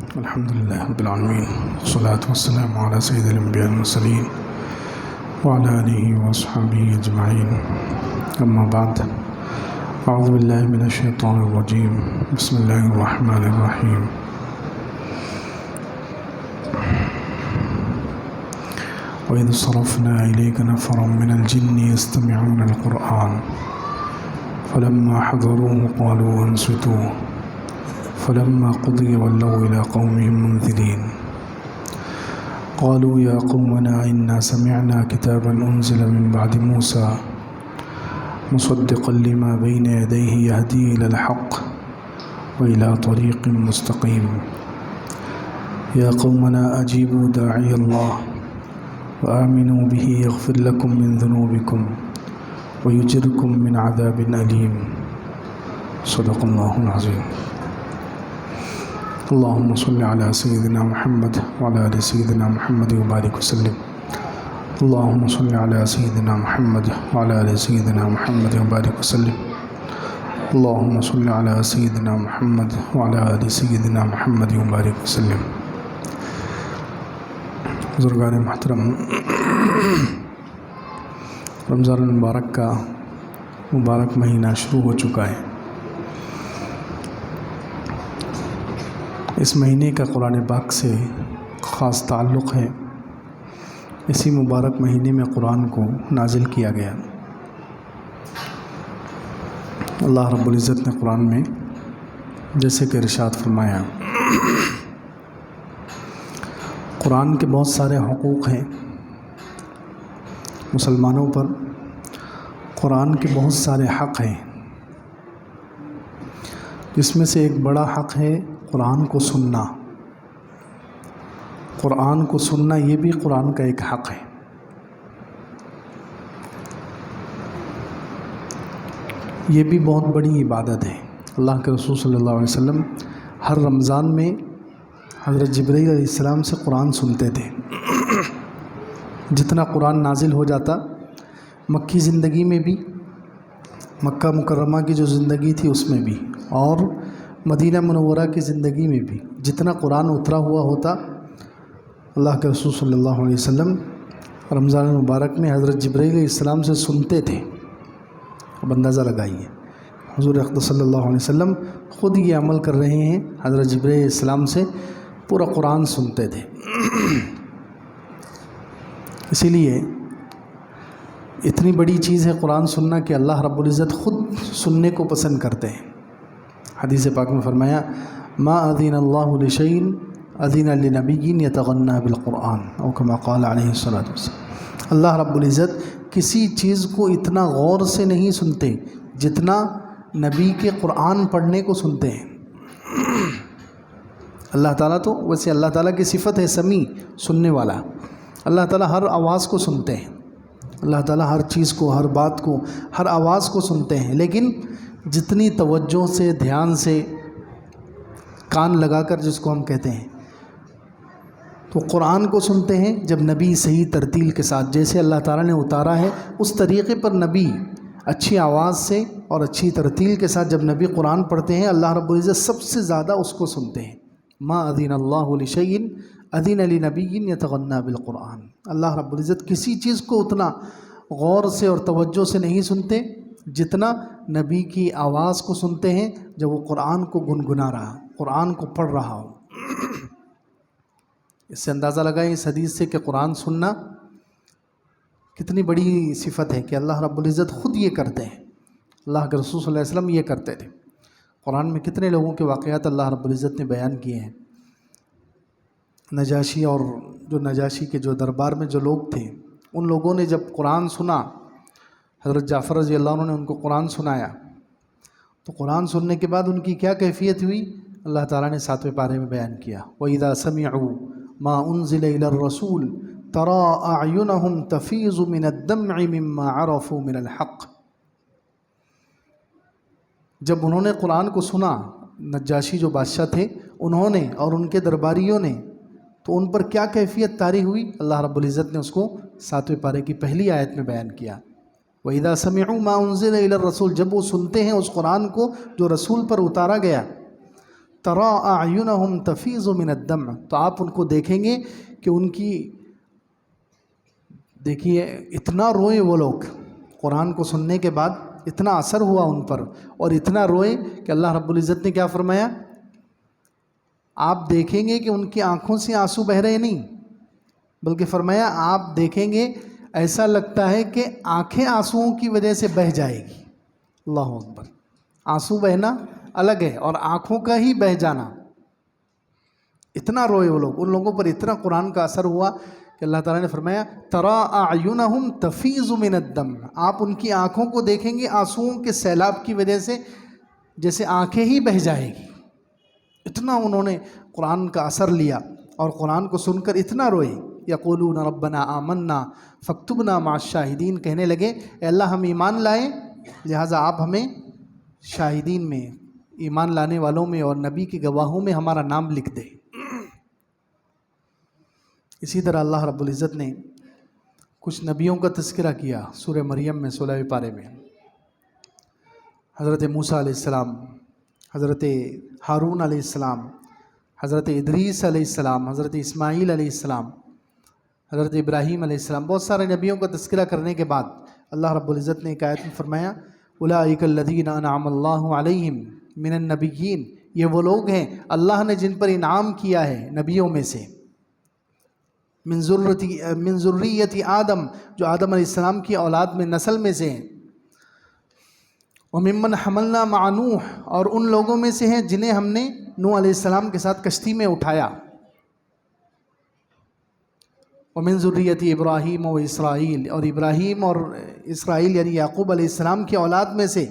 الحمد لله رب العالمين، والصلاة والسلام على سيد الأنبياء والمرسلين وعلى آله وأصحابه أجمعين. أما بعد، أعوذ بالله من الشيطان الرجيم. بسم الله الرحمن الرحيم. وإذ صرفنا إليك نفرا من الجن يستمعون القرآن فلما حضروه قالوا أنصتوا فلما قضي ولوا إلى قومهم منذرين قالوا يا قومنا إنا سمعنا كتابا أنزل من بعد موسى مصدقا لما بين يديه يهدي إلى الحق وإلى طريق مستقيم يا قومنا أجيبوا داعي الله وآمنوا به يغفر لكم من ذنوبكم ويجركم من عذاب أليم. صدق الله العظيم. اللهم صل على سيدنا محمد وعلى آل سيدنا محمد وبارك وسلم. اللهم صل على سيدنا محمد وعلى آل سيدنا محمد وبارك وسلم. اللهم صل على سيدنا محمد وعلى آل سيدنا محمد وبارك وسلم. بزرگان محترم، رمضان المبارک کا مبارک مہینہ شروع ہو چکا ہے. اس مہینے کا قرآن پاک سے خاص تعلق ہے. اسی مبارک مہینے میں قرآن کو نازل کیا گیا. اللہ رب العزت نے قرآن میں جیسے کہ ارشاد فرمایا، قرآن کے بہت سارے حقوق ہیں مسلمانوں پر. قرآن کے بہت سارے حق ہیں، جس میں سے ایک بڑا حق ہے قرآن کو سننا. قرآن کو سننا یہ بھی قرآن کا ایک حق ہے. یہ بھی بہت بڑی عبادت ہے. اللہ کے رسول صلی اللہ علیہ وسلم ہر رمضان میں حضرت جبرائیل علیہ السلام سے قرآن سنتے تھے. جتنا قرآن نازل ہو جاتا مکی زندگی میں بھی، مکہ مکرمہ کی جو زندگی تھی اس میں بھی، اور مدینہ منورہ کی زندگی میں بھی جتنا قرآن اترا ہوا ہوتا، اللہ کے رسول صلی اللہ علیہ وسلم رمضان المبارک میں حضرت جبرائیل علیہ السلام سے سنتے تھے. اب اندازہ لگائیے، حضور اقدس صلی اللہ علیہ وسلم خود یہ عمل کر رہے ہیں، حضرت جبرائیل علیہ السلام سے پورا قرآن سنتے تھے. اسی لیے اتنی بڑی چیز ہے قرآن سننا کہ اللہ رب العزت خود سننے کو پسند کرتے ہیں. حدیث پاک میں فرمایا، ما اذن اللہ لشیء اذن لنبی یتغنی بالقرآن، او کما قال علیہ الصلوۃ والسلام. اللہ رب العزت کسی چیز کو اتنا غور سے نہیں سنتے جتنا نبی کے قرآن پڑھنے کو سنتے ہیں. اللہ تعالیٰ تو ویسے اللہ تعالیٰ کی صفت ہے سمیع، سننے والا. اللہ تعالیٰ ہر آواز کو سنتے ہیں. اللہ تعالیٰ ہر چیز کو، ہر بات کو، ہر آواز کو سنتے ہیں. لیکن جتنی توجہ سے، دھیان سے، کان لگا کر جس کو ہم کہتے ہیں، تو قرآن کو سنتے ہیں جب نبی صحیح ترتیل کے ساتھ جیسے اللہ تعالیٰ نے اتارا ہے اس طریقے پر نبی اچھی آواز سے اور اچھی ترتیل کے ساتھ جب نبی قرآن پڑھتے ہیں، اللہ رب العزت سب سے زیادہ اس کو سنتے ہیں. ما اذن اللہ لشیء اذن لنبی یتغنی بالقرآن. اللہ رب العزت کسی چیز کو اتنا غور سے اور توجہ سے نہیں سنتے جتنا نبی کی آواز کو سنتے ہیں جب وہ قرآن کو گنگنا رہا، قرآن کو پڑھ رہا ہو. اس سے اندازہ لگائیں اس حدیث سے کہ قرآن سننا کتنی بڑی صفت ہے کہ اللہ رب العزت خود یہ کرتے ہیں. اللہ کے رسول صلی اللہ علیہ وسلم یہ کرتے تھے. قرآن میں کتنے لوگوں کے واقعات اللہ رب العزت نے بیان کیے ہیں. نجاشی اور جو نجاشی کے جو دربار میں جو لوگ تھے، ان لوگوں نے جب قرآن سنا، حضرت جعفر رضی اللہ عنہ نے ان کو قرآن سنایا، تو قرآن سننے کے بعد ان کی کیا کیفیت ہوئی اللہ تعالیٰ نے 7ویں پارے میں بیان کیا. وَإِذَا سَمِعُوا مَا أُنزِلَ إِلَى الرَّسُولِ تَرَىٰ أَعْيُنَهُمْ تَفِيضُ مِنَ الدَّمْعِ مِمَّا عَرَفُوا مِنَ الْحَقِّ. جب انہوں نے قرآن کو سنا، نجاشی جو بادشاہ تھے انہوں نے اور ان کے درباریوں نے، تو ان پر کیا کیفیت طاری ہوئی اللہ رب العزت نے اس کو 7ویں پارے کی پہلی آیت میں بیان کیا. وَإِذَا سَمِعُوا مَا أُنزِلَ إِلَى الرَّسُولِ، جب وہ سنتے ہیں اس قرآن کو جو رسول پر اتارا گیا، ترا اعینہم تفیض من الدمع، تو آپ ان کو دیکھیں گے کہ ان کی، دیکھیے اتنا روئے وہ لوگ قرآن کو سننے کے بعد، اتنا اثر ہوا ان پر اور اتنا روئے کہ اللہ رب العزت نے کیا فرمایا، آپ دیکھیں گے کہ ان کی آنکھوں سے آنسو بہ رہے نہیں، بلکہ فرمایا آپ دیکھیں گے ایسا لگتا ہے کہ آنکھیں آنسوؤں کی وجہ سے بہہ جائے گی۔ اللہ اکبر، آنسو بہنا الگ ہے اور آنکھوں کا ہی بہہ جانا، اتنا روئے وہ لوگ، ان لوگوں پر اتنا قرآن کا اثر ہوا کہ اللہ تعالیٰ نے فرمایا ترا اعینہم تفیض من الدم، آپ ان کی آنکھوں کو دیکھیں گے آنسوؤں کے سیلاب کی وجہ سے جیسے آنکھیں ہی بہہ جائے گی، اتنا انہوں نے قرآن کا اثر لیا اور قرآن کو سن کر اتنا روئے۔ یقولون ربنا آمنا فاکتبنا مع الشاہدین، کہنے لگے اے اللہ ہم ایمان لائے لہٰذا آپ ہمیں شاہدین میں، ایمان لانے والوں میں اور نبی کے گواہوں میں ہمارا نام لکھ دے۔ اسی طرح اللہ رب العزت نے کچھ نبیوں کا تذکرہ کیا سورہ مریم میں 16ویں پارے میں، حضرت موسیٰ علیہ السلام، حضرت ہارون علیہ السلام، حضرت ادریس علیہ السلام، حضرت اسماعیل علیہ السلام، حضرت ابراہیم علیہ السلام، بہت سارے نبیوں کا تذکرہ کرنے کے بعد اللہ رب العزت نے ایک آیت میں فرمایا اولئک الذین انعم اللہ علیہم من النبیین، یہ وہ لوگ ہیں اللہ نے جن پر انعام کیا ہے نبیوں میں سے، من ذریت آدم، جو آدم علیہ السلام کی اولاد میں نسل میں سے ہیں، وممن حملنا مع نوح، اور ان لوگوں میں سے ہیں جنہیں ہم نے نوح علیہ السلام کے ساتھ کشتی میں اٹھایا، ومن ذریت ابراہیم و اسرائیل، اور ابراہیم اور اسرائیل یعنی یعقوب علیہ السلام کی اولاد میں سے،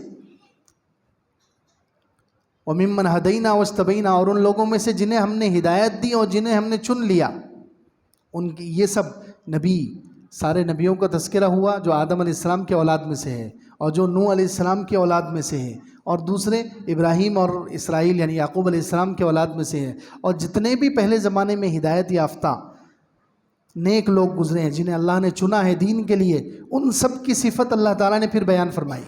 وممن ہدینا واجتبینا، اور ان لوگوں میں سے جنہیں ہم نے ہدایت دی اور جنہیں ہم نے چن لیا، ان کی یہ سب نبی، سارے نبیوں کا تذکرہ ہوا جو آدم علیہ السلام کے اولاد میں سے ہے اور جو نوح علیہ السلام کے اولاد میں سے ہے، اور دوسرے ابراہیم اور اسرائیل یعنی یعقوب علیہ السلام کے اولاد میں سے ہے، اور جتنے بھی پہلے زمانے میں ہدایت یافتہ نیک لوگ گزرے ہیں جنہیں اللہ نے چنا ہے دین کے لیے، ان سب کی صفت اللہ تعالیٰ نے پھر بیان فرمائی۔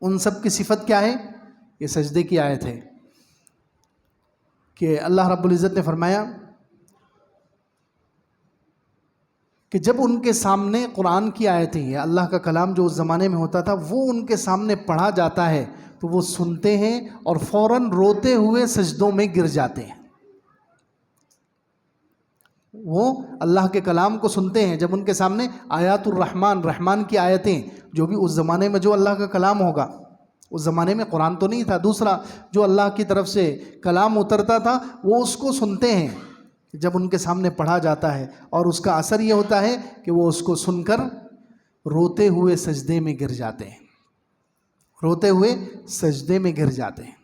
ان سب کی صفت کیا ہے؟ یہ سجدے کی آیت ہے کہ اللہ رب العزت نے فرمایا کہ جب ان کے سامنے قرآن کی آیتیں ہیں، اللہ کا کلام جو اس زمانے میں ہوتا تھا وہ ان کے سامنے پڑھا جاتا ہے تو وہ سنتے ہیں اور فوراً روتے ہوئے سجدوں میں گر جاتے ہیں۔ وہ اللہ کے کلام کو سنتے ہیں جب ان کے سامنے آیات الرحمن، رحمان کی آیتیں، جو بھی اس زمانے میں جو اللہ کا کلام ہوگا، اس زمانے میں قرآن تو نہیں تھا، دوسرا جو اللہ کی طرف سے کلام اترتا تھا وہ اس کو سنتے ہیں جب ان کے سامنے پڑھا جاتا ہے، اور اس کا اثر یہ ہوتا ہے کہ وہ اس کو سن کر روتے ہوئے سجدے میں گر جاتے ہیں، روتے ہوئے سجدے میں گر جاتے ہیں۔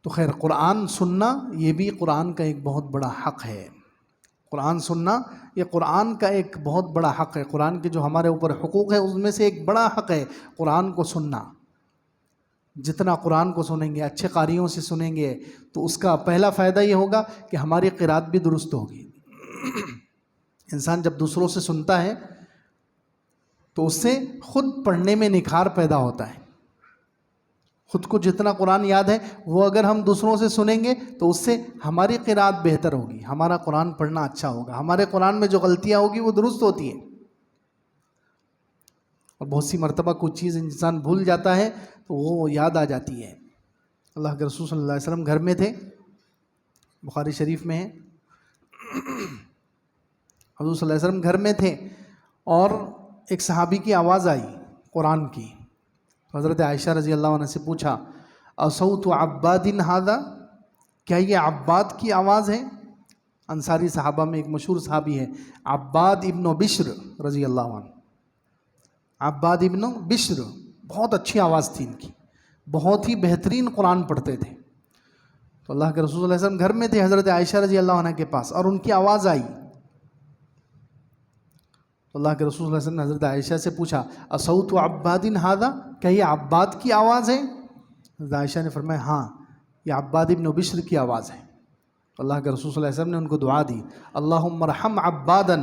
تو خیر قرآن سننا یہ بھی قرآن کا ایک بہت بڑا حق ہے، قرآن سننا یہ قرآن کا ایک بہت بڑا حق ہے، قرآن کے جو ہمارے اوپر حقوق ہے اس میں سے ایک بڑا حق ہے قرآن کو سننا۔ جتنا قرآن کو سنیں گے، اچھے قاریوں سے سنیں گے، تو اس کا پہلا فائدہ یہ ہوگا کہ ہماری قرات بھی درست ہوگی۔ انسان جب دوسروں سے سنتا ہے تو اس سے خود پڑھنے میں نکھار پیدا ہوتا ہے، خود کو جتنا قرآن یاد ہے وہ اگر ہم دوسروں سے سنیں گے تو اس سے ہماری قرات بہتر ہوگی، ہمارا قرآن پڑھنا اچھا ہوگا، ہمارے قرآن میں جو غلطیاں ہوگی وہ درست ہوتی ہیں۔ اور بہت سی مرتبہ کچھ چیز انسان بھول جاتا ہے تو وہ یاد آ جاتی ہے۔ اللہ کے رسول صلی اللہ علیہ وسلم گھر میں تھے، بخاری شریف میں ہے، حضور صلی اللہ علیہ وسلم گھر میں تھے اور ایک صحابی کی آواز آئی قرآن کی، حضرت عائشہ رضی اللہ عنہ سے پوچھا اصوت عباد ھذا، کیا یہ عباد کی آواز ہے؟ انصاری صحابہ میں ایک مشہور صحابی ہے عباد ابن بشر رضی اللہ عنہ، عباد ابن بشر، بہت اچھی آواز تھی ان کی، بہت ہی بہترین قرآن پڑھتے تھے۔ تو اللہ کے رسول صلی اللہ علیہ وسلم گھر میں تھے حضرت عائشہ رضی اللہ عنہ کے پاس اور ان کی آواز آئی، تو اللہ کے رسول صلی اللہ علیہ وسلم نے حضرت عائشہ سے پوچھا اصوت عباد ھذا، کیا یہ عباد کی آواز ہے؟ حضرت عائشہ نے فرمایا ہاں یہ عباد ابن بشر کی آواز ہے۔ تو اللہ کے رسول صلی اللہ علیہ وسلم نے ان کو دعا دی اللہم ارحم عبادا،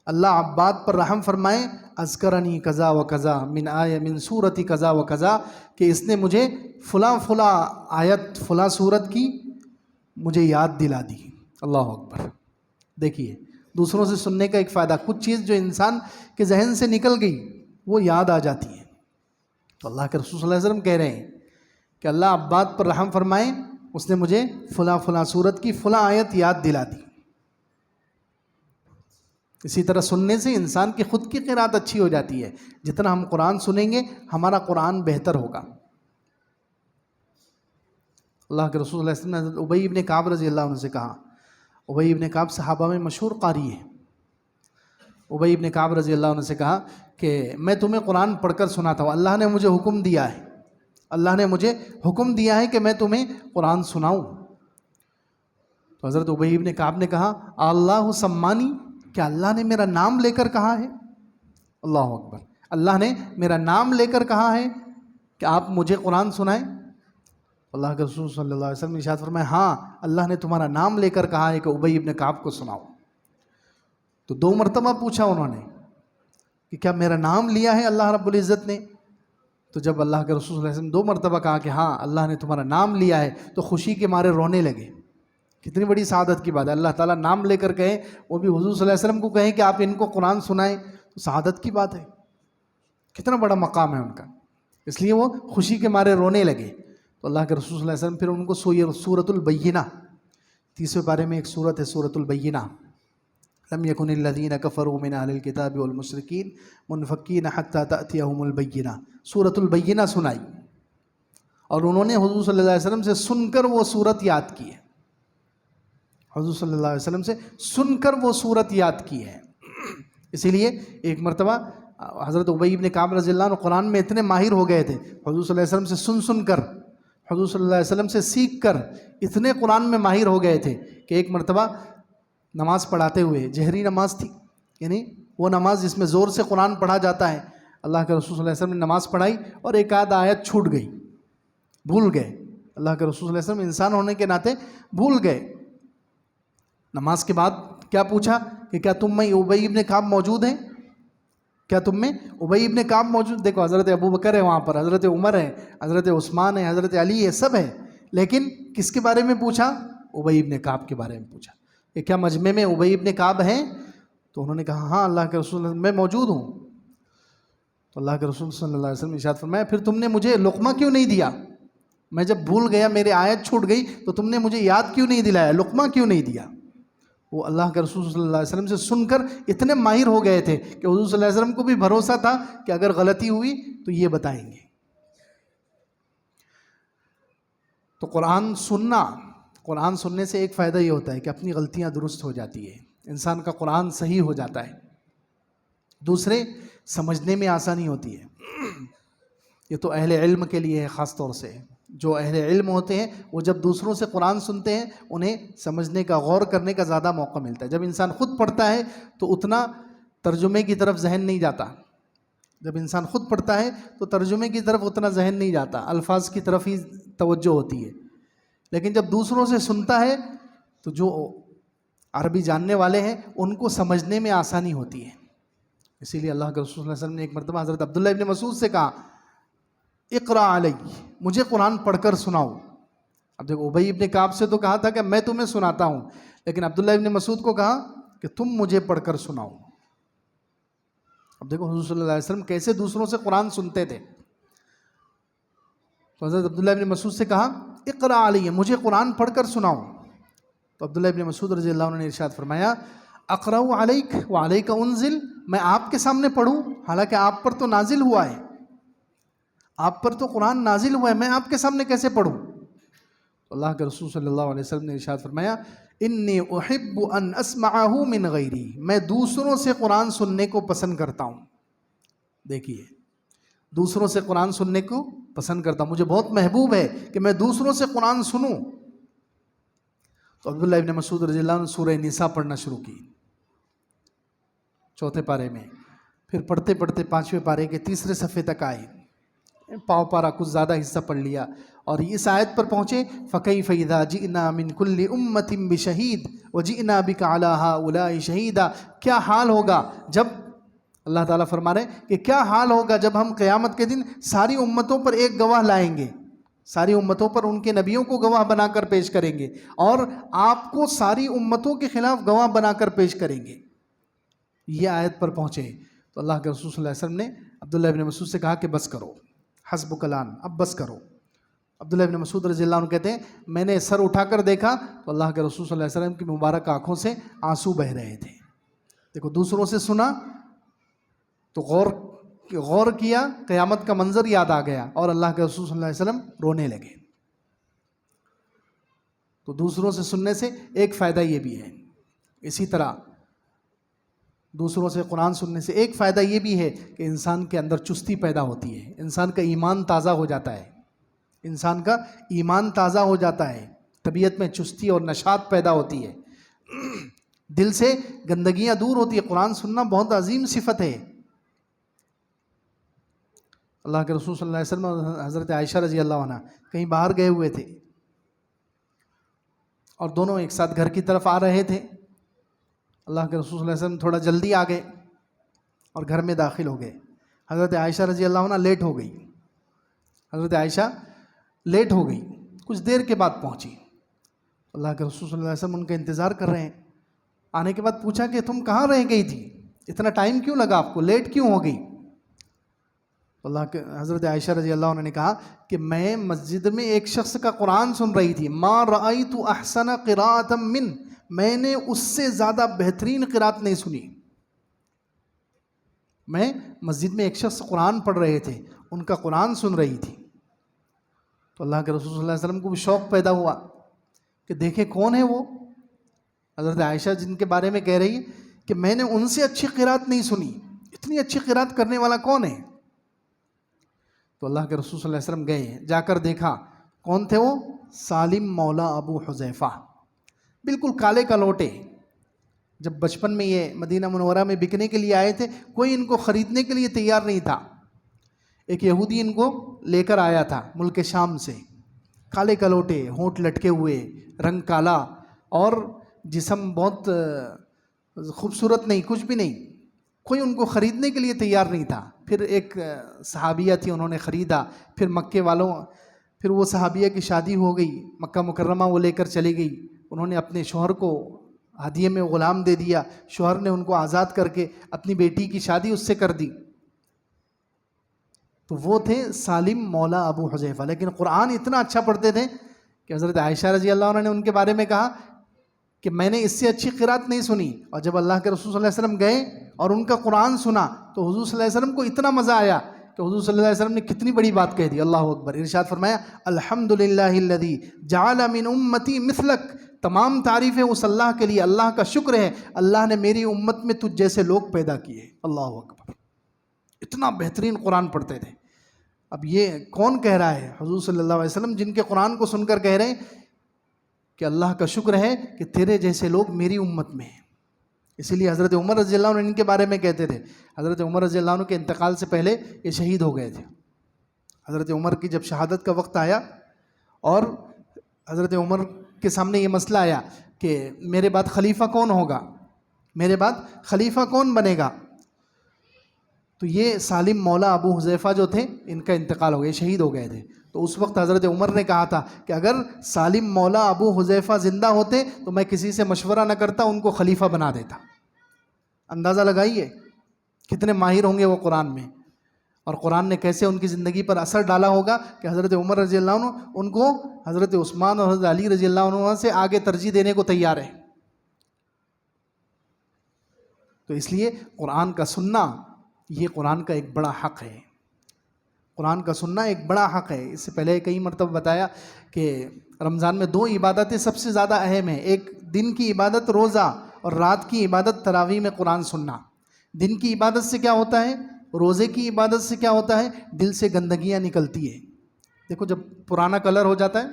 اللہ عباد پر رحم فرمائے، اذکرنی کذا و کذا من آیہ من صورتی کذا و کذا، کہ اس نے مجھے فلاں فلاں آیت فلاں صورت کی مجھے یاد دلا دی۔ اللہ اکبر۔ دیکھیے دوسروں سے سننے کا ایک فائدہ، کچھ چیز جو انسان کے ذہن سے نکل گئی وہ یاد آ جاتی ہے۔ تو اللہ کے رسول صلی اللہ علیہ وسلم کہہ رہے ہیں کہ اللہ عباد پر رحم فرمائیں، اس نے مجھے فلاں فلاں صورت کی فلاں آیت یاد دلا دی۔ اسی طرح سننے سے انسان کی خود کی قرات اچھی ہو جاتی ہے، جتنا ہم قرآن سنیں گے ہمارا قرآن بہتر ہوگا۔ اللہ کے رسول صلی اللہ علیہ وسلم نے حضرت ابی بن کعب رضی اللہ عنہ سے کہا، ابی بن کعب صحابہ میں مشہور قاری ہے، ابی بن کعب رضی اللہ عنہ سے کہا کہ میں تمہیں قرآن پڑھ کر سناتا ہوں، اللہ نے مجھے حکم دیا ہے، اللہ نے مجھے حکم دیا ہے کہ میں تمہیں قرآن سناؤں۔ تو حضرت ابی بن کعب نے کہا اللہ سمانی، کیا اللہ نے میرا نام لے کر کہا ہے؟ اللہ اکبر، اللہ نے میرا نام لے کر کہا ہے کہ آپ مجھے قرآن سنائیں؟ اللہ کے رسول صلی اللہ علیہ وسلم نے ارشاد فرمایا ہاں اللہ نے تمہارا نام لے کر کہا ہے کہ ابی بن کعب کو سناؤ۔ تو 2 مرتبہ پوچھا انہوں نے کہ کیا میرا نام لیا ہے اللہ رب العزت نے؟ تو جب اللہ کے رسول صلی اللہ علیہ وسلم 2 مرتبہ کہا کہ ہاں اللہ نے تمہارا نام لیا ہے، تو خوشی کے مارے رونے لگے۔ کتنی بڑی سعادت کی بات ہے، اللہ تعالیٰ نام لے کر کہیں، وہ بھی حضور صلی اللہ علیہ وسلم کو کہیں کہ آپ ان کو قرآن سنائیں، تو سعادت کی بات ہے، کتنا بڑا مقام ہے ان کا، اس لیے وہ خوشی کے مارے رونے لگے۔ تو اللہ کے رسول صلی اللہ علیہ وسلم پھر ان کو سورۃ البینہ، 30ویں پارے میں ایک سورت ہے سورۃ البینہ، لم یکن الذین کفروا من اہل الکتاب والمشرکین منفکین حتی تأتیہم البینہ، سورۃ البینہ سنائی، اور انہوں نے حضور صلی اللہ علیہ وسلم سے سن کر وہ سورت یاد کی ہے، حضور صلی اللہ علیہ وسلم سے سن کر وہ سورت یاد کی ہے۔ اسی لیے ایک مرتبہ حضرت ابی بن کعب رضی اللہ عنہ قرآن میں اتنے ماہر ہو گئے تھے، حضور صلی اللہ علیہ وسلم سے سن کر، حضور صلی اللہ علیہ وسلم سے سیکھ کر اتنے قرآن میں ماہر ہو گئے تھے کہ ایک مرتبہ نماز پڑھاتے ہوئے، جہری نماز تھی، یعنی وہ نماز جس میں زور سے قرآن پڑھا جاتا ہے، اللہ کے رسول صلی اللہ علیہ وسلم نے نماز پڑھائی اور ایک آدھ آیت چھوٹ گئی، بھول گئے، اللہ کے رسول صلی اللہ علیہ وسلم انسان ہونے کے ناطے بھول گئے۔ نماز کے بعد کیا پوچھا کہ کیا تم میں ابی بن کعب موجود ہیں؟ کیا تم میں ابی بن کعب موجود؟ دیکھو حضرت ابو بکر ہے وہاں پر، حضرت عمر ہے، حضرت عثمان ہے، حضرت علی ہے، سب ہے، لیکن کس کے بارے میں پوچھا؟ ابی بن کعب کے بارے میں پوچھا کہ کیا مجمع میں ابی بن کعب ہیں؟ تو انہوں نے کہا ہاں اللہ کے رسول میں موجود ہوں۔ تو اللہ کے رسول صلی اللہ علیہ وسلم نے ارشاد فرمایا پھر تم نے مجھے لقمہ کیوں نہیں دیا؟ میں جب بھول گیا، میری آیت چھوٹ گئی، تو تم نے مجھے یاد کیوں نہیں دلایا، لقمہ کیوں نہیں دیا؟ وہ اللہ کے رسول صلی اللہ علیہ وسلم سے سن کر اتنے ماہر ہو گئے تھے کہ حضور صلی اللہ علیہ وسلم کو بھی بھروسہ تھا کہ اگر غلطی ہوئی تو یہ بتائیں گے۔ تو قرآن سننے سے ایک فائدہ یہ ہوتا ہے کہ اپنی غلطیاں درست ہو جاتی ہے، انسان کا قرآن صحیح ہو جاتا ہے، دوسرے سمجھنے میں آسانی ہوتی ہے۔ یہ تو اہل علم کے لیے ہے، خاص طور سے جو اہل علم ہوتے ہیں وہ جب دوسروں سے قرآن سنتے ہیں انہیں سمجھنے کا، غور کرنے کا زیادہ موقع ملتا ہے۔ جب انسان خود پڑھتا ہے تو اتنا ترجمے کی طرف ذہن نہیں جاتا، جب انسان خود پڑھتا ہے تو ترجمے کی طرف اتنا ذہن نہیں جاتا، الفاظ کی طرف ہی توجہ ہوتی ہے، لیکن جب دوسروں سے سنتا ہے تو جو عربی جاننے والے ہیں ان کو سمجھنے میں آسانی ہوتی ہے۔ اسی لیے اللہ کے رسول صلی اللہ علیہ وسلم نے ایک مرتبہ حضرت عبداللہ ابن مسعود سے کہا اقرا علی، مجھے قرآن پڑھ کر سناؤ۔ اب دیکھو ابی ابن کعب سے تو کہا تھا کہ میں تمہیں سناتا ہوں، لیکن عبداللہ ابن مسعود کو کہا کہ تم مجھے پڑھ کر سناؤ۔ اب دیکھو حضور صلی اللہ علیہ وسلم کیسے دوسروں سے قرآن سنتے تھے۔ تو حضرت عبداللہ ابن مسعود سے کہا اقرا علی، مجھے قرآن پڑھ کر سناؤ۔ تو عبداللہ ابن مسعود رضی اللہ عنہ نے ارشاد فرمایا اقرأ علیک وعلیک انزل، میں آپ کے سامنے پڑھوں حالانکہ آپ پر تو نازل ہوا ہے، آپ پر تو قرآن نازل ہوا ہے، میں آپ کے سامنے کیسے پڑھوں؟ تو اللہ کے رسول صلی اللہ علیہ وسلم نے ارشاد فرمایا انی احب ان اسمعہ من غیری، میں دوسروں سے قرآن سننے کو پسند کرتا ہوں۔ دیکھیے دوسروں سے قرآن سننے کو پسند کرتا ہوں، مجھے بہت محبوب ہے کہ میں دوسروں سے قرآن سنوں۔ تو عبداللہ ابن مسعود رضی اللہ عنہ سورہ نساء پڑھنا شروع کی 4 پارے میں، پھر پڑھتے پڑھتے 5ویں پارے کے 3 صفحے تک آئے، پاؤ پارا کچھ زیادہ حصہ پڑھ لیا، اور اس آیت پر پہنچے فَكَيْفَ إِذَا جِئْنَا مِن كُلِّ أُمَّةٍ بِشَهِيدٍ وَجِئْنَا بِكَ عَلَىٰ هَٰؤُلَاءِ شَهِيدًا، کیا حال ہوگا جب اللہ تعالیٰ فرما رہے ہیں کہ کیا حال ہوگا جب ہم قیامت کے دن ساری امتوں پر ایک گواہ لائیں گے، ساری امتوں پر ان کے نبیوں کو گواہ بنا کر پیش کریں گے، اور آپ کو ساری امتوں کے خلاف گواہ بنا کر پیش کریں گے۔ یہ آیت پر پہنچے تو اللہ کے رسول صلی اللہ علیہ وسلم نے عبداللہ ابن مسعود سے کہا کہ بس کرو، حسبک الآن، اب بس کرو۔ عبداللہ ابن مسعود رضی اللہ عنہ کہتے ہیں میں نے سر اٹھا کر دیکھا تو اللہ کے رسول صلی اللہ علیہ وسلم کی مبارک آنکھوں سے آنسو بہہ رہے تھے۔ دیکھو، دوسروں سے سنا تو غور کیا، قیامت کا منظر یاد آ گیا، اور اللہ کے رسول صلی اللہ علیہ وسلم رونے لگے۔ تو دوسروں سے سننے سے ایک فائدہ یہ بھی ہے، اسی طرح دوسروں سے قرآن سننے سے ایک فائدہ یہ بھی ہے کہ انسان کے اندر چستی پیدا ہوتی ہے، انسان کا ایمان تازہ ہو جاتا ہے، انسان کا ایمان تازہ ہو جاتا ہے، طبیعت میں چستی اور نشاط پیدا ہوتی ہے، دل سے گندگیاں دور ہوتی ہے۔ قرآن سننا بہت عظیم صفت ہے۔ اللہ کے رسول صلی اللہ علیہ وسلم اور حضرت عائشہ رضی اللہ عنہ کہیں باہر گئے ہوئے تھے، اور دونوں ایک ساتھ گھر کی طرف آ رہے تھے۔ اللہ کے رسول صلی اللہ علیہ وسلم تھوڑا جلدی آ گئے اور گھر میں داخل ہو گئے۔ حضرت عائشہ رضی اللہ عنہ لیٹ ہو گئی، حضرت عائشہ لیٹ ہو گئی، کچھ دیر کے بعد پہنچی۔ اللہ کے رسول صلی اللہ علیہ وسلم ان کا انتظار کر رہے ہیں۔ آنے کے بعد پوچھا کہ تم کہاں رہ گئی تھی، اتنا ٹائم کیوں لگا آپ کو، لیٹ کیوں ہو گئی؟ اللہ کے حضرت عائشہ رضی اللہ عنہ نے کہا کہ میں مسجد میں ایک شخص کا قرآن سن رہی تھی، ما رأیت احسن قراءۃ من، میں نے اس سے زیادہ بہترین قراءت نہیں سنی۔ میں مسجد میں ایک شخص قرآن پڑھ رہے تھے، ان کا قرآن سن رہی تھی۔ تو اللہ کے رسول صلی اللہ علیہ وسلم کو بھی شوق پیدا ہوا کہ دیکھیں کون ہے وہ حضرت عائشہ جن کے بارے میں کہہ رہی ہے کہ میں نے ان سے اچھی قراءت نہیں سنی، اتنی اچھی قراءت کرنے والا کون ہے؟ تو اللہ کے رسول صلی اللہ علیہ وسلم گئے، جا کر دیکھا کون تھے وہ؟ سالم مولا ابو حذیفہ، بالکل کالے کلوٹے۔ جب بچپن میں یہ مدینہ منورہ میں بکنے کے لیے آئے تھے، کوئی ان کو خریدنے کے لیے تیار نہیں تھا۔ ایک یہودی ان کو لے کر آیا تھا ملک شام سے، کالے کلوٹے، ہونٹ لٹکے ہوئے، رنگ کالا، اور جسم بہت خوبصورت نہیں، کچھ بھی نہیں، کوئی ان کو خریدنے کے لیے تیار نہیں تھا۔ پھر ایک صحابیہ تھی، انہوں نے خریدا، پھر مکے والوں، پھر وہ صحابیہ کی شادی ہو گئی، مکہ مکرمہ وہ لے کر چلی گئی، انہوں نے اپنے شوہر کو ہدیے میں غلام دے دیا، شوہر نے ان کو آزاد کر کے اپنی بیٹی کی شادی اس سے کر دی۔ تو وہ تھے سالم مولا ابو حذیفہ، لیکن قرآن اتنا اچھا پڑھتے تھے کہ حضرت عائشہ رضی اللہ عنہ نے ان کے بارے میں کہا کہ میں نے اس سے اچھی قراءت نہیں سنی۔ اور جب اللہ کے رسول صلی اللہ علیہ وسلم گئے اور ان کا قرآن سنا تو حضور صلی اللہ علیہ وسلم کو اتنا مزہ آیا کہ حضور صلی اللہ علیہ وسلم نے کتنی بڑی بات کہہ دی، اللہ اکبر، ارشاد فرمایا الحمدللہ الذی جعل من امتی مثلک، تمام تعریفیں اس اللہ کے لیے، اللہ کا شکر ہے، اللہ نے میری امت میں تجھ جیسے لوگ پیدا کیے۔ اللہ اکبر، اتنا بہترین قرآن پڑھتے تھے۔ اب یہ کون کہہ رہا ہے؟ حضور صلی اللہ علیہ وسلم جن کے قرآن کو سن کر کہہ رہے ہیں کہ اللہ کا شکر ہے کہ تیرے جیسے لوگ میری امت میں ہیں۔ اسی لیے حضرت عمر رضی اللہ عنہ ان کے بارے میں کہتے تھے، حضرت عمر رضی اللہ عنہ کے انتقال سے پہلے یہ شہید ہو گئے تھے۔ حضرت عمر کی جب شہادت کا وقت آیا اور حضرت عمر کے سامنے یہ مسئلہ آیا کہ میرے بعد خلیفہ کون ہوگا، میرے بعد خلیفہ کون بنے گا، تو یہ سالم مولا ابو حذیفہ جو تھے ان کا انتقال ہو گیا، شہید ہو گئے تھے۔ تو اس وقت حضرت عمر نے کہا تھا کہ اگر سالم مولا ابو حذیفہ زندہ ہوتے تو میں کسی سے مشورہ نہ کرتا، ان کو خلیفہ بنا دیتا۔ اندازہ لگائیے کتنے ماہر ہوں گے وہ قرآن میں، اور قرآن نے کیسے ان کی زندگی پر اثر ڈالا ہوگا کہ حضرت عمر رضی اللہ عنہ ان کو حضرت عثمان اور حضرت علی رضی اللہ عنہ سے آگے ترجیح دینے کو تیار ہے۔ تو اس لیے قرآن کا سننا یہ قرآن کا ایک بڑا حق ہے، قرآن کا سننا ایک بڑا حق ہے۔ اس سے پہلے کئی مرتبہ بتایا کہ رمضان میں 2 عبادتیں سب سے زیادہ اہم ہیں، ایک دن کی عبادت روزہ، اور رات کی عبادت تراویح میں قرآن سننا۔ دن کی عبادت سے کیا ہوتا ہے، روزے کی عبادت سے کیا ہوتا ہے، دل سے گندگیاں نکلتی ہے۔ دیکھو جب پرانا کلر ہو جاتا ہے،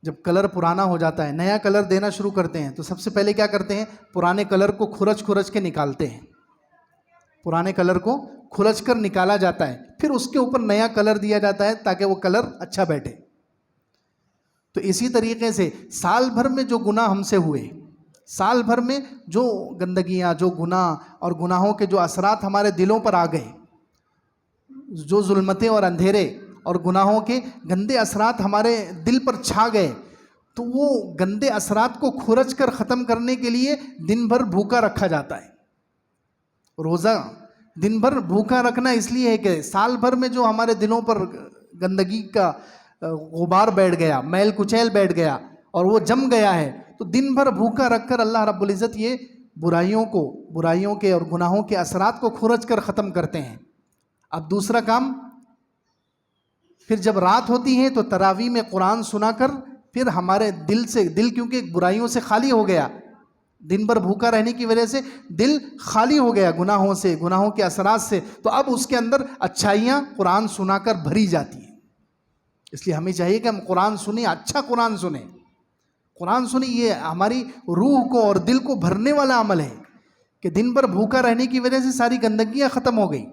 جب کلر پرانا ہو جاتا ہے، نیا کلر دینا شروع کرتے ہیں تو سب سے پہلے کیا کرتے ہیں، پرانے کلر کو کھرچ کے نکالتے ہیں، پرانے کلر کو کھرچ کر نکالا جاتا ہے، پھر اس کے اوپر نیا کلر دیا جاتا ہے تاکہ وہ کلر اچھا بیٹھے۔ تو اسی طریقے سے سال بھر میں جو گناہ ہم سے ہوئے، سال بھر میں جو گندگیاں، جو گناہ اور گناہوں کے جو اثرات ہمارے دلوں پر آ گئے، جو ظلمتیں اور اندھیرے اور گناہوں کے گندے اثرات ہمارے دل پر چھا گئے، تو وہ گندے اثرات کو کھرچ کر ختم کرنے کے لیے دن بھر بھوکا رکھا جاتا ہے۔ روزہ دن بھر بھوکا رکھنا اس لیے ہے کہ سال بھر میں جو ہمارے دلوں پر گندگی کا غبار بیٹھ گیا، میل کچیل بیٹھ گیا اور وہ جم گیا ہے، تو دن بھر بھوکا رکھ کر اللہ رب العزت یہ برائیوں کے اور گناہوں کے اثرات کو کھرچ کر ختم کرتے ہیں۔ اب دوسرا کام، پھر جب رات ہوتی ہے تو تراویح میں قرآن سنا کر پھر ہمارے دل کیونکہ برائیوں سے خالی ہو گیا، دن بھر بھوکا رہنے کی وجہ سے دل خالی ہو گیا گناہوں سے، گناہوں کے اثرات سے، تو اب اس کے اندر اچھائیاں قرآن سنا کر بھری جاتی ہیں۔ اس لیے ہمیں چاہیے کہ ہم قرآن سنیں، اچھا قرآن سنیں، قرآن سنیں۔ یہ ہماری روح کو اور دل کو بھرنے والا عمل ہے کہ دن بھر بھوکا رہنے کی وجہ سے ساری گندگیاں ختم ہو گئی،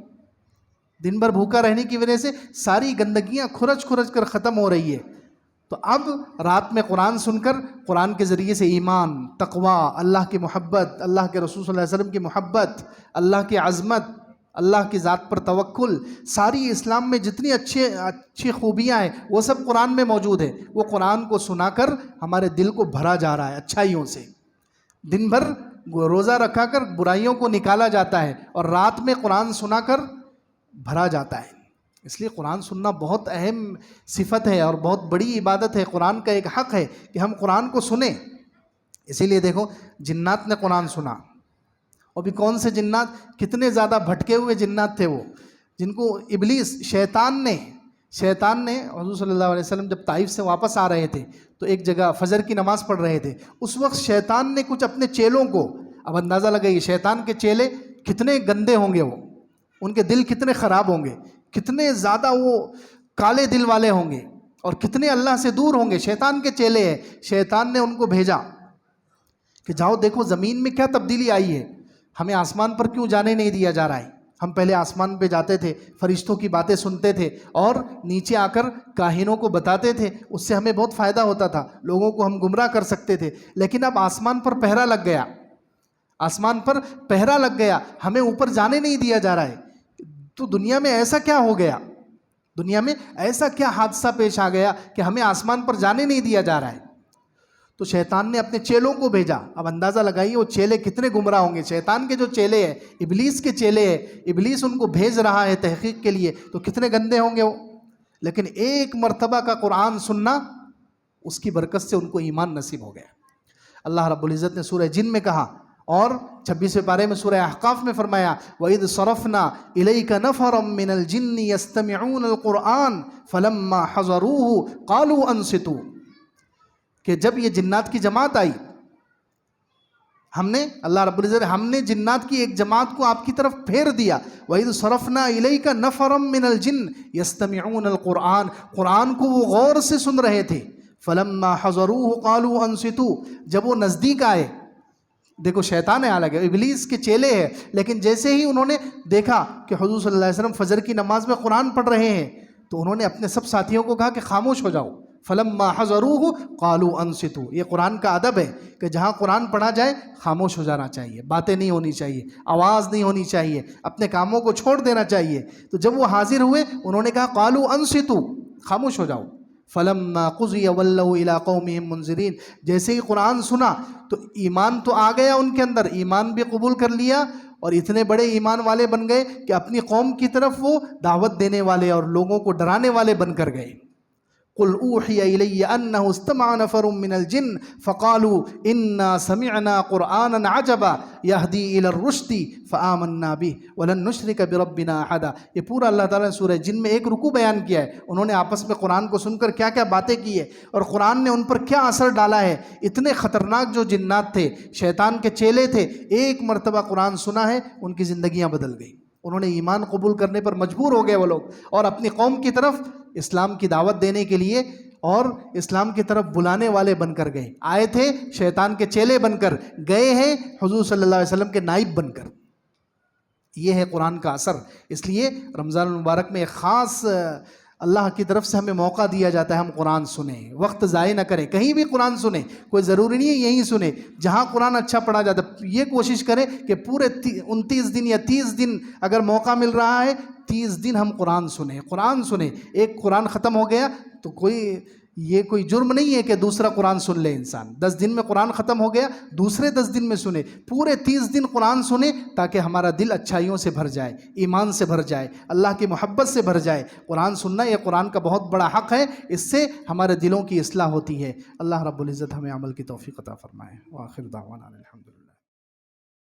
دن بھر بھوکا رہنے کی وجہ سے ساری گندگیاں کھرچ کر ختم ہو رہی ہے۔ تو اب رات میں قرآن سن کر قرآن کے ذریعے سے ایمان، تقویٰ، اللہ کی محبت، اللہ کے رسول صلی اللہ علیہ وسلم کی محبت، اللہ کی عظمت، اللہ کی ذات پر توکل، ساری اسلام میں جتنی اچھی خوبیاں ہیں وہ سب قرآن میں موجود ہے۔ وہ قرآن کو سنا کر ہمارے دل کو بھرا جا رہا ہے اچھائیوں سے۔ دن بھر روزہ رکھا کر برائیوں کو نکالا جاتا ہے اور رات میں قرآن سنا کر بھرا جاتا ہے۔ اس لیے قرآن سننا بہت اہم صفت ہے اور بہت بڑی عبادت ہے، قرآن کا ایک حق ہے کہ ہم قرآن کو سنیں۔ اسی لیے دیکھو جنات نے قرآن سنا، اور بھی کون سے جنات، کتنے زیادہ بھٹکے ہوئے جنات تھے وہ، جن کو ابلیس شیطان نے حضور صلی اللہ علیہ وسلم جب طائف سے واپس آ رہے تھے تو ایک جگہ فجر کی نماز پڑھ رہے تھے، اس وقت شیطان نے کچھ اپنے چیلوں کو، اب اندازہ لگائیے شیطان کے چیلے کتنے گندے ہوں گے، وہ ان کے دل کتنے خراب ہوں گے، کتنے زیادہ وہ کالے دل والے ہوں گے اور کتنے اللہ سے دور ہوں گے، شیطان کے چیلے ہیں۔ شیطان نے ان کو بھیجا کہ جاؤ دیکھو زمین میں کیا تبدیلی آئی ہے، ہمیں آسمان پر کیوں جانے نہیں دیا جا رہا ہے۔ ہم پہلے آسمان پہ جاتے تھے، فرشتوں کی باتیں سنتے تھے اور نیچے آ کر کاہنوں کو بتاتے تھے، اس سے ہمیں بہت فائدہ ہوتا تھا، لوگوں کو ہم گمراہ کر سکتے تھے۔ لیکن اب آسمان پر پہرا لگ گیا، آسمان پر پہرا لگ گیا، ہمیں اوپر جانے نہیں دیا جا رہا ہے۔ تو دنیا میں ایسا کیا ہو گیا، دنیا میں ایسا کیا حادثہ پیش آ گیا کہ ہمیں آسمان پر جانے نہیں دیا جا رہا ہے؟ تو شیطان نے اپنے چیلوں کو بھیجا۔ اب اندازہ لگائیے وہ چیلے کتنے گمراہ ہوں گے، شیطان کے جو چیلے ہیں، ابلیس کے چیلے ہیں، ابلیس ان کو بھیج رہا ہے تحقیق کے لیے، تو کتنے گندے ہوں گے وہ۔ لیکن ایک مرتبہ کا قرآن سننا، اس کی برکت سے ان کو ایمان نصیب ہو گیا۔ اللہ رب العزت نے سورہ جن میں کہا اور 26ویں پارے میں سورہ احقاف میں فرمایا وَإِذْ صَرَفْنَا إِلَيْكَ نَفَرًا مِّنَ الْجِنِّ يَسْتَمِعُونَ الْقُرْآنَ فَلَمَّا حَضَرُوهُ قَالُوا أَنصِتُوا، کہ جب یہ جنات کی جماعت آئی، اللہ رب العزت ہم نے جنات کی ایک جماعت کو آپ کی طرف پھیر دیا۔ وَإِذْ صَرَفْنَا إِلَيْكَ نَفَرًا مِّنَ الْجِنِّ يَسْتَمِعُونَ الْقُرْآنَ، قرآن کو وہ غور سے سن رہے تھے۔ فَلَمَّا حَضَرُوهُ قَالُوا أَنصِتُوا، جب وہ نزدیک آئے، دیکھو شیطان ہے، حالانکہ ابلیس کے چیلے ہیں، لیکن جیسے ہی انہوں نے دیکھا کہ حضور صلی اللہ علیہ وسلم فجر کی نماز میں قرآن پڑھ رہے ہیں، تو انہوں نے اپنے سب ساتھیوں کو کہا کہ خاموش ہو جاؤ۔ فلما حضروه قالوا انصتوا، یہ قرآن کا ادب ہے کہ جہاں قرآن پڑھا جائے خاموش ہو جانا چاہیے، باتیں نہیں ہونی چاہیے، آواز نہیں ہونی چاہیے، اپنے کاموں کو چھوڑ دینا چاہیے۔ تو جب وہ حاضر ہوئے انہوں نے کہا قالوا انصتوا، خاموش ہو جاؤ۔ فلما قضی ولوا الی قومہم منذرین، جیسے ہی قرآن سنا تو ایمان تو آ گیا ان کے اندر، ایمان بھی قبول کر لیا اور اتنے بڑے ایمان والے بن گئے کہ اپنی قوم کی طرف وہ دعوت دینے والے اور لوگوں کو ڈرانے والے بن کر گئے۔ قل اوحی الی انہ استمع نفر من الجن فقالوا انا سمعنا قرآنا عجبا یہدی الی الرشد فآمنا به ولن نشرک بربنا احدا۔ یہ پورا اللہ تعالیٰ نے سورہ جن میں ایک رکوع بیان کیا ہے، انہوں نے آپس میں قرآن کو سن کر کیا کیا باتیں کی ہے اور قرآن نے ان پر کیا اثر ڈالا ہے۔ اتنے خطرناک جو جنات تھے، شیطان کے چیلے تھے، ایک مرتبہ قرآن سنا ہے ان کی زندگیاں بدل گئی، انہوں نے ایمان قبول کرنے پر مجبور ہو گئے وہ لوگ، اور اپنی قوم کی طرف اسلام کی دعوت دینے کے لیے اور اسلام کی طرف بلانے والے بن کر گئے۔ آئے تھے شیطان کے چیلے بن کر، گئے ہیں حضور صلی اللہ علیہ وسلم کے نائب بن کر۔ یہ ہے قرآن کا اثر۔ اس لیے رمضان المبارک میں ایک خاص اللہ کی طرف سے ہمیں موقع دیا جاتا ہے ہم قرآن سنیں، وقت ضائع نہ کریں، کہیں بھی قرآن سنیں، کوئی ضروری نہیں ہے یہیں سنیں، جہاں قرآن اچھا پڑھا جاتا ہے یہ کوشش کریں کہ پورے 29 دن یا 30 دن اگر موقع مل رہا ہے 30 دن ہم قرآن سنیں۔ ایک قرآن ختم ہو گیا تو کوئی جرم نہیں ہے کہ دوسرا قرآن سن لے انسان، 10 دن میں قرآن ختم ہو گیا دوسرے 10 دن میں سنے، پورے 30 دن قرآن سنیں تاکہ ہمارا دل اچھائیوں سے بھر جائے، ایمان سے بھر جائے، اللہ کی محبت سے بھر جائے۔ قرآن سننا یہ قرآن کا بہت بڑا حق ہے، اس سے ہمارے دلوں کی اصلاح ہوتی ہے۔ اللہ رب العزت ہمیں عمل کی توفیق عطا فرمائے۔ وآخر دعوانا الحمدللہ۔